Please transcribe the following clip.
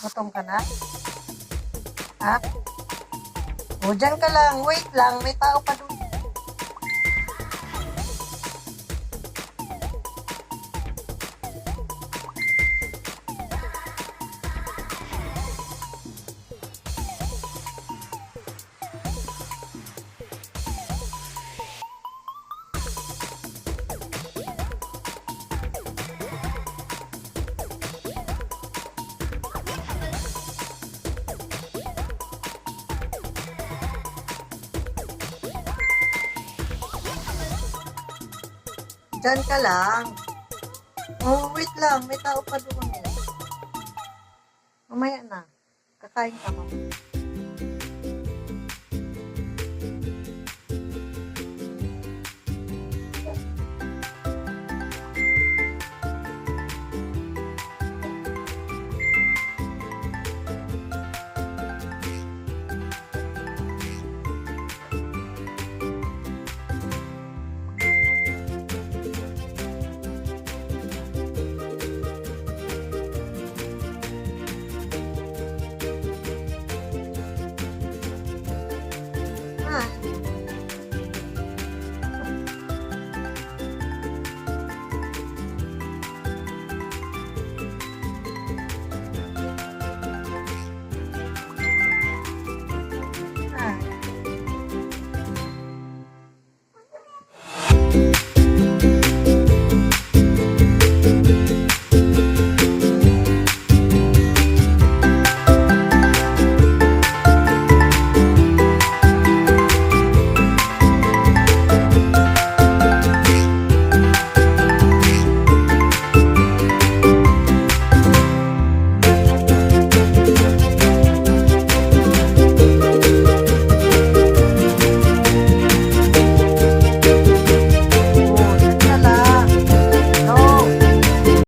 Gutom ka na? Ha? O, dyan ka lang. Wait lang. May tao pa doon. Dyan ka lang. Oh, wait lang. May tao pa doon eh. Mamaya na. Kakain ka mamaya. Ah, ah.